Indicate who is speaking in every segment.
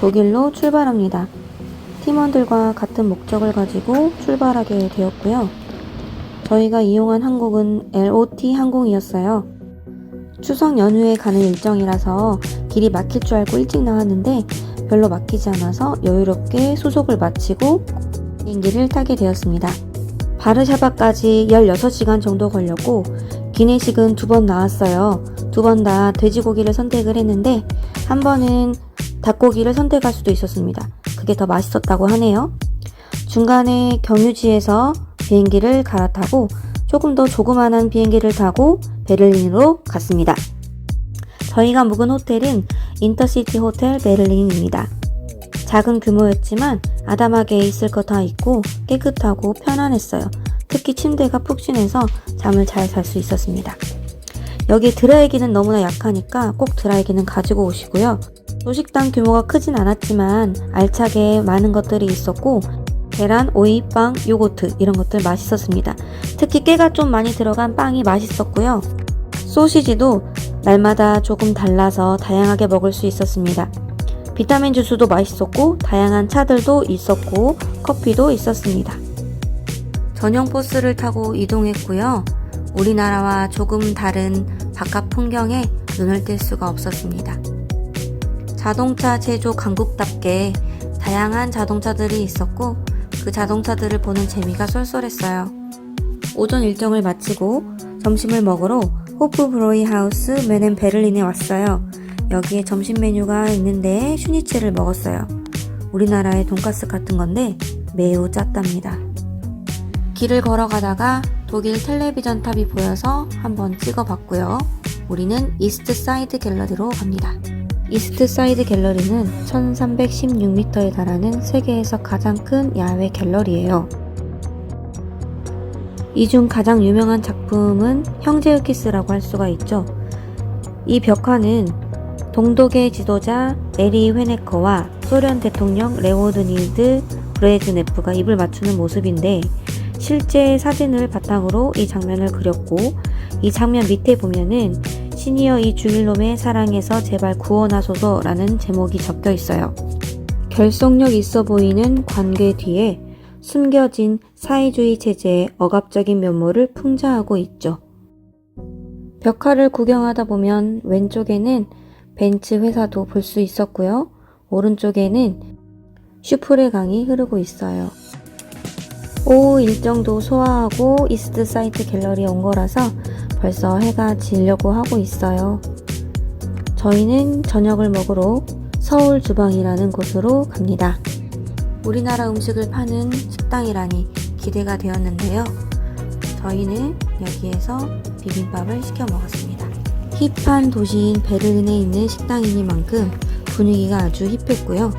Speaker 1: 독일로 출발합니다. 팀원들과 같은 목적을 가지고 출발하게 되었고요. 저희가 이용한 항공은 LOT 항공이었어요. 추석 연휴에 가는 일정이라서 길이 막힐 줄 알고 일찍 나왔는데 별로 막히지 않아서 여유롭게 수속을 마치고 비행기를 타게 되었습니다. 바르샤바까지 16시간 정도 걸렸고 기내식은 2번 나왔어요. 2번 다 돼지고기를 선택을 했는데 한 번은 닭고기를 선택할 수도 있었습니다. 그게 더 맛있었다고 하네요. 중간에 경유지에서 비행기를 갈아타고 조금 더 조그만한 비행기를 타고 베를린으로 갔습니다. 저희가 묵은 호텔은 인터시티 호텔 베를린입니다. 작은 규모였지만 아담하게 있을 거 다 있고 깨끗하고 편안했어요. 특히 침대가 푹신해서 잠을 잘 잘 수 있었습니다. 여기 드라이기는 너무나 약하니까 꼭 드라이기는 가지고 오시고요. 조식당 규모가 크진 않았지만 알차게 많은 것들이 있었고 계란, 오이, 빵, 요거트 이런 것들 맛있었습니다. 특히 깨가 좀 많이 들어간 빵이 맛있었고요. 소시지도 날마다 조금 달라서 다양하게 먹을 수 있었습니다. 비타민 주스도 맛있었고 다양한 차들도 있었고 커피도 있었습니다. 전용 버스를 타고 이동했고요. 우리나라와 조금 다른 바깥 풍경에 눈을 뗄 수가 없었습니다. 자동차 제조 강국답게 다양한 자동차들이 있었고 그 자동차들을 보는 재미가 쏠쏠했어요. 오전 일정을 마치고 점심을 먹으러 호프브로이하우스 메넨 베를린에 왔어요. 여기에 점심 메뉴가 있는데 슈니첼을 먹었어요. 우리나라의 돈가스 같은 건데 매우 짰답니다. 길을 걸어가다가 독일 텔레비전 탑이 보여서 한번 찍어봤고요. 우리는 이스트 사이드 갤러리로 갑니다. 이스트 사이드 갤러리는 1316m에 달하는 세계에서 가장 큰 야외 갤러리예요. 이 중 가장 유명한 작품은 형제의 키스라고 할 수가 있죠. 이 벽화는 동독의 지도자 에리 회네커와 소련 대통령 레오드니드 브레즈네프가 입을 맞추는 모습인데 실제 사진을 바탕으로 이 장면을 그렸고 이 장면 밑에 보면은 시니어 이 주일놈의 사랑에서 제발 구원하소서 라는 제목이 적혀 있어요. 결속력 있어 보이는 관계 뒤에 숨겨진 사회주의 체제의 억압적인 면모를 풍자하고 있죠. 벽화를 구경하다 보면 왼쪽에는 벤츠 회사도 볼 수 있었고요. 오른쪽에는 슈프레 강이 흐르고 있어요. 오후 일정도 소화하고 이스트 사이드 갤러리에 온 거라서 벌써 해가 지려고 하고 있어요. 저희는 저녁을 먹으러 서울 주방이라는 곳으로 갑니다. 우리나라 음식을 파는 식당이라니 기대가 되었는데요. 저희는 여기에서 비빔밥을 시켜 먹었습니다. 힙한 도시인 베를린에 있는 식당이니만큼 분위기가 아주 힙했고요.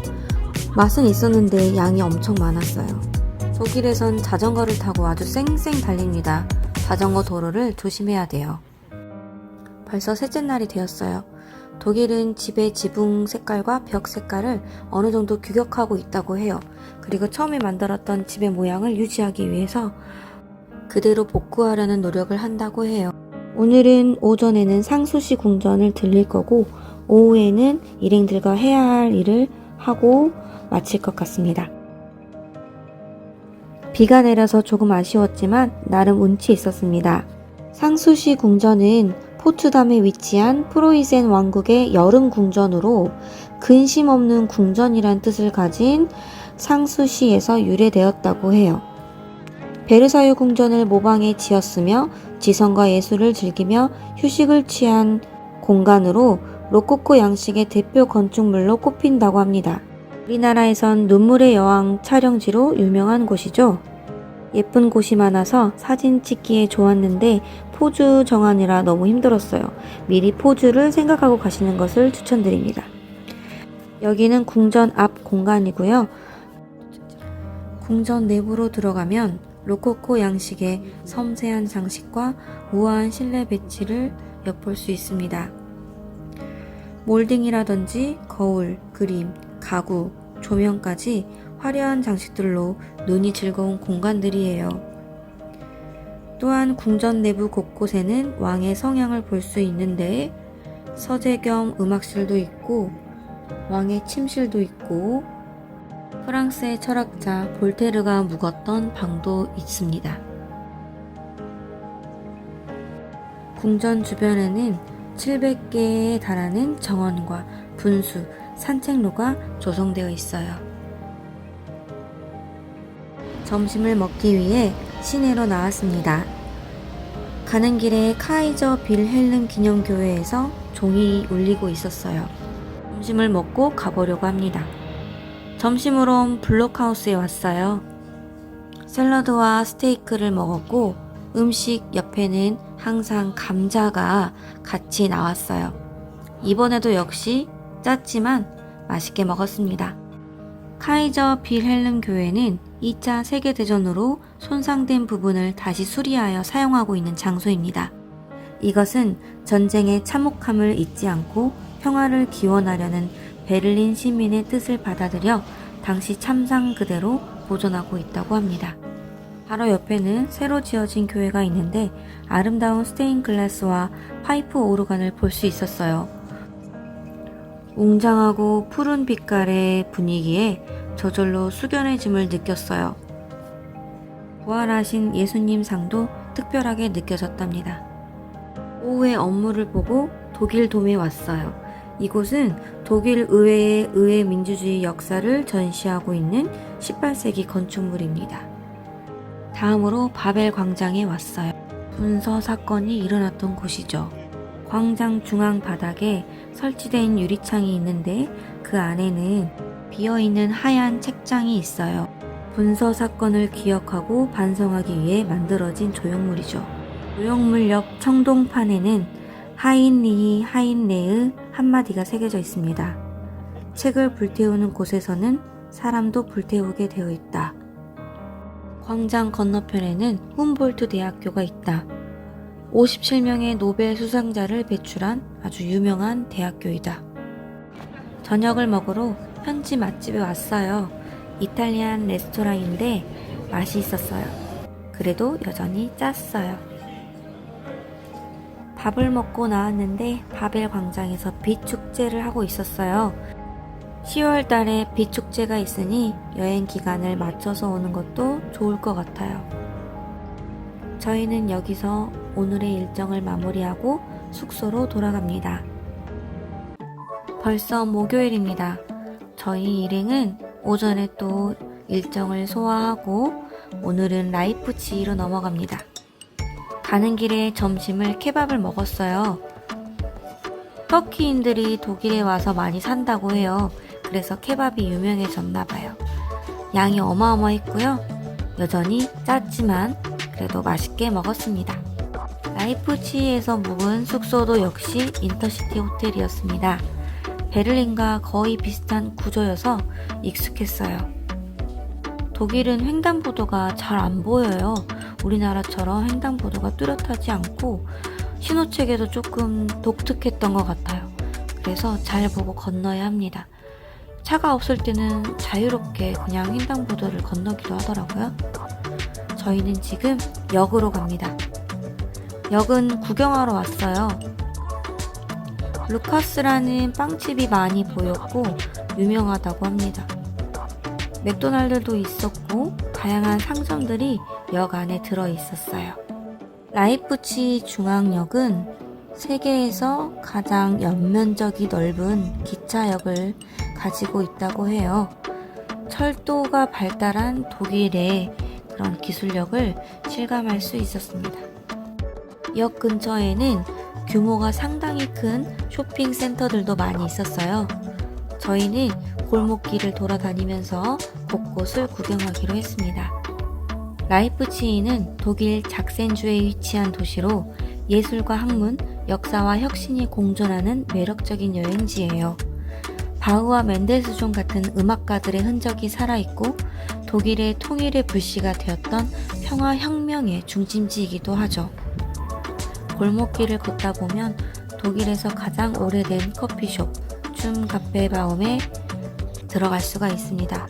Speaker 1: 맛은 있었는데 양이 엄청 많았어요. 독일에선 자전거를 타고 아주 쌩쌩 달립니다. 자전거 도로를 조심해야 돼요. 벌써 셋째 날이 되었어요. 독일은 집의 지붕 색깔과 벽 색깔을 어느 정도 규격하고 있다고 해요. 그리고 처음에 만들었던 집의 모양을 유지하기 위해서 그대로 복구하려는 노력을 한다고 해요. 오늘은 오전에는 상수시 궁전을 들릴 거고 오후에는 일행들과 해야 할 일을 하고 마칠 것 같습니다. 비가 내려서 조금 아쉬웠지만 나름 운치 있었습니다. 상수시 궁전은 포츠담에 위치한 프로이센 왕국의 여름 궁전으로 근심 없는 궁전이란 뜻을 가진 상수시에서 유래되었다고 해요. 베르사유 궁전을 모방해 지었으며 지성과 예술을 즐기며 휴식을 취한 공간으로 로코코 양식의 대표 건축물로 꼽힌다고 합니다. 우리나라에선 눈물의 여왕 촬영지로 유명한 곳이죠. 예쁜 곳이 많아서 사진 찍기에 좋았는데 포즈 정하느라 너무 힘들었어요. 미리 포즈를 생각하고 가시는 것을 추천드립니다. 여기는 궁전 앞 공간이고요. 궁전 내부로 들어가면 로코코 양식의 섬세한 장식과 우아한 실내 배치를 엿볼 수 있습니다. 몰딩이라든지 거울, 그림, 가구, 조명까지 화려한 장식들로 눈이 즐거운 공간들이에요. 또한 궁전 내부 곳곳에는 왕의 성향을 볼 수 있는데 서재 겸 음악실도 있고 왕의 침실도 있고 프랑스의 철학자 볼테르가 묵었던 방도 있습니다. 궁전 주변에는 700개에 달하는 정원과 분수, 산책로가 조성되어 있어요. 점심을 먹기 위해 시내로 나왔습니다. 가는 길에 카이저 빌헬름 기념교회에서 종이 울리고 있었어요. 점심을 먹고 가보려고 합니다. 점심으론 블록하우스에 왔어요. 샐러드와 스테이크를 먹었고 음식 옆에는 항상 감자가 같이 나왔어요. 이번에도 역시 짰지만 맛있게 먹었습니다. 카이저 빌헬름 교회는 2차 세계대전으로 손상된 부분을 다시 수리하여 사용하고 있는 장소입니다. 이것은 전쟁의 참혹함을 잊지 않고 평화를 기원하려는 베를린 시민의 뜻을 받아들여 당시 참상 그대로 보존하고 있다고 합니다. 바로 옆에는 새로 지어진 교회가 있는데 아름다운 스테인 글라스와 파이프 오르간을 볼 수 있었어요. 웅장하고 푸른 빛깔의 분위기에 저절로 숙연해짐을 느꼈어요. 부활하신 예수님 상도 특별하게 느껴졌답니다. 오후에 업무를 보고 독일 돔에 왔어요. 이곳은 독일 의회의 의회 민주주의 역사를 전시하고 있는 18세기 건축물입니다. 다음으로 바벨 광장에 왔어요. 분서 사건이 일어났던 곳이죠. 광장 중앙 바닥에 설치된 유리창이 있는데 그 안에는 비어있는 하얀 책장이 있어요. 분서 사건을 기억하고 반성하기 위해 만들어진 조형물이죠. 조형물 옆 청동판에는 하인리히 하인레의 한마디가 새겨져 있습니다. 책을 불태우는 곳에서는 사람도 불태우게 되어 있다. 광장 건너편에는 훔볼트 대학교가 있다. 57명의 노벨 수상자를 배출한 아주 유명한 대학교이다. 저녁을 먹으러 현지 맛집에 왔어요. 이탈리안 레스토랑인데 맛이 있었어요. 그래도 여전히 짰어요. 밥을 먹고 나왔는데 바벨 광장에서 빛 축제를 하고 있었어요. 10월 달에 빛 축제가 있으니 여행 기간을 맞춰서 오는 것도 좋을 것 같아요. 저희는 여기서 오늘의 일정을 마무리하고 숙소로 돌아갑니다. 벌써 목요일입니다. 저희 일행은 오전에 또 일정을 소화하고 오늘은 라이프치히로 넘어갑니다. 가는 길에 점심을 케밥을 먹었어요. 터키인들이 독일에 와서 많이 산다고 해요. 그래서 케밥이 유명해졌나봐요. 양이 어마어마했고요. 여전히 짰지만 그래도 맛있게 먹었습니다. 라이프치히에서 묵은 숙소도 역시 인터시티 호텔이었습니다. 베를린과 거의 비슷한 구조여서 익숙했어요. 독일은 횡단보도가 잘 안 보여요. 우리나라처럼 횡단보도가 뚜렷하지 않고 신호체계도 조금 독특했던 것 같아요. 그래서 잘 보고 건너야 합니다. 차가 없을 때는 자유롭게 그냥 횡단보도를 건너기도 하더라고요. 저희는 지금 역으로 갑니다. 역은 구경하러 왔어요. 루카스라는 빵집이 많이 보였고 유명하다고 합니다. 맥도날드도 있었고 다양한 상점들이 역 안에 들어 있었어요. 라이프치히 중앙역은 세계에서 가장 연면적이 넓은 기차역을 가지고 있다고 해요. 철도가 발달한 독일의 그런 기술력을 실감할 수 있었습니다. 역 근처에는 규모가 상당히 큰 쇼핑센터들도 많이 있었어요. 저희는 골목길을 돌아다니면서 곳곳을 구경하기로 했습니다. 라이프치히는 독일 작센주에 위치한 도시로 예술과 학문, 역사와 혁신이 공존하는 매력적인 여행지예요. 바흐와 멘델스존 같은 음악가들의 흔적이 살아있고 독일의 통일의 불씨가 되었던 평화혁명의 중심지이기도 하죠. 골목길을 걷다 보면 독일에서 가장 오래된 커피숍 춤 카페바움에 들어갈 수가 있습니다.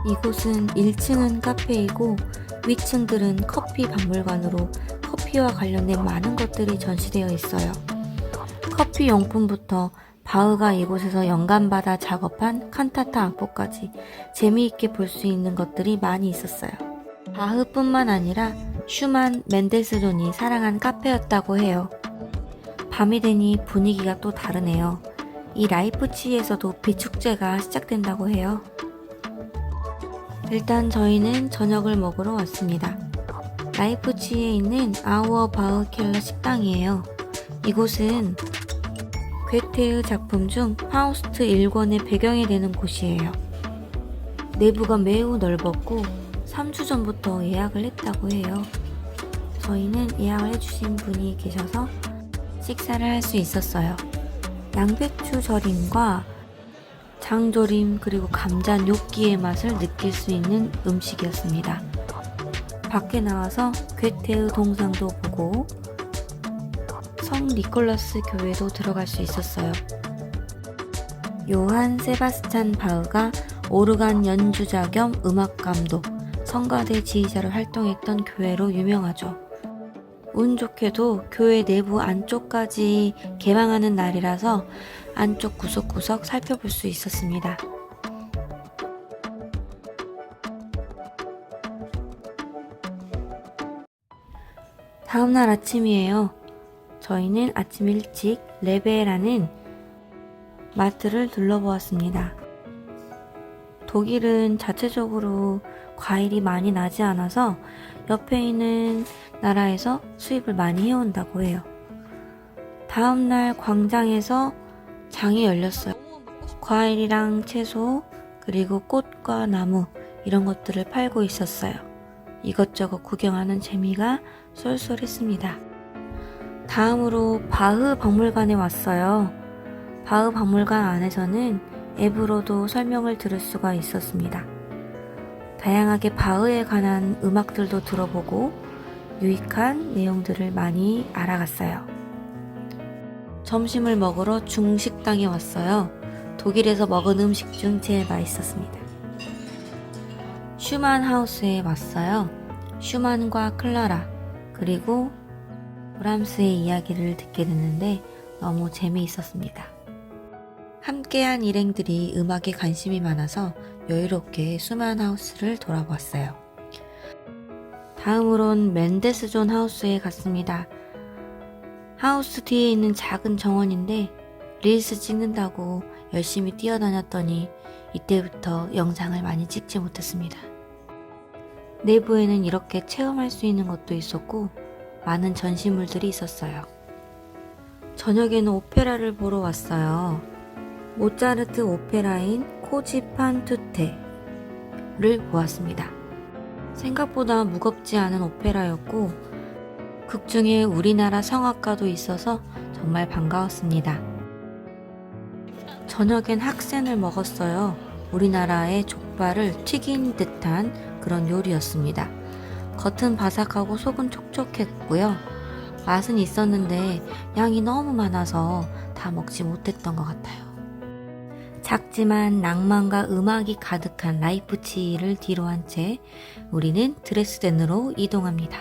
Speaker 1: 이곳은 1층은 카페이고 위층들은 커피 박물관으로 커피와 관련된 많은 것들이 전시되어 있어요. 커피 용품부터 바흐가 이곳에서 영감받아 작업한 칸타타 악보까지 재미있게 볼 수 있는 것들이 많이 있었어요. 바흐뿐만 아니라 슈만, 멘델스존이 사랑한 카페였다고 해요. 밤이 되니 분위기가 또 다르네요. 이 라이프치히에서도 비축제가 시작된다고 해요. 일단 저희는 저녁을 먹으러 왔습니다. 라이프치히에 있는 아우어 바흐켈러 식당이에요. 이곳은 괴테의 작품 중 파우스트 1권의 배경이 되는 곳이에요. 내부가 매우 넓었고 3주 전부터 예약을 했다고 해요. 저희는 예약을 해주신 분이 계셔서 식사를 할 수 있었어요. 양배추 절임과 장조림 그리고 감자 뇨끼의 맛을 느낄 수 있는 음식이었습니다. 밖에 나와서 괴테의 동상도 보고 성 니콜라스 교회도 들어갈 수 있었어요. 요한 세바스찬 바흐가 오르간 연주자 겸 음악 감독, 성가대 지휘자로 활동했던 교회로 유명하죠. 운 좋게도 교회 내부 안쪽까지 개방하는 날이라서 안쪽 구석구석 살펴볼 수 있었습니다. 다음날 아침이에요. 저희는 아침 일찍 레베라는 마트를 둘러보았습니다. 독일은 자체적으로 과일이 많이 나지 않아서 옆에 있는 나라에서 수입을 많이 해온다고 해요. 다음날 광장에서 장이 열렸어요. 과일이랑 채소 그리고 꽃과 나무 이런 것들을 팔고 있었어요. 이것저것 구경하는 재미가 쏠쏠했습니다. 다음으로 바흐 박물관에 왔어요. 바흐 박물관 안에서는 앱으로도 설명을 들을 수가 있었습니다. 다양하게 바흐에 관한 음악들도 들어보고 유익한 내용들을 많이 알아갔어요. 점심을 먹으러 중식당에 왔어요. 독일에서 먹은 음식 중 제일 맛있었습니다. 슈만 하우스에 왔어요. 슈만과 클라라 그리고 브람스의 이야기를 듣게 됐는데 너무 재미있었습니다. 함께한 일행들이 음악에 관심이 많아서 여유롭게 슈만 하우스를 돌아보았어요. 다음으론 멘데스존 하우스에 갔습니다. 하우스 뒤에 있는 작은 정원인데 릴스 찍는다고 열심히 뛰어다녔더니 이때부터 영상을 많이 찍지 못했습니다. 내부에는 이렇게 체험할 수 있는 것도 있었고 많은 전시물들이 있었어요. 저녁에는 오페라를 보러 왔어요. 모차르트 오페라인 코지 판 투테를 보았습니다. 생각보다 무겁지 않은 오페라였고 극중에 우리나라 성악가도 있어서 정말 반가웠습니다. 저녁엔 학센을 먹었어요. 우리나라의 족발을 튀긴 듯한 그런 요리였습니다. 겉은 바삭하고 속은 촉촉했고요. 맛은 있었는데 양이 너무 많아서 다 먹지 못했던 것 같아요. 작지만 낭만과 음악이 가득한 라이프치히를 뒤로 한 채 우리는 드레스덴으로 이동합니다.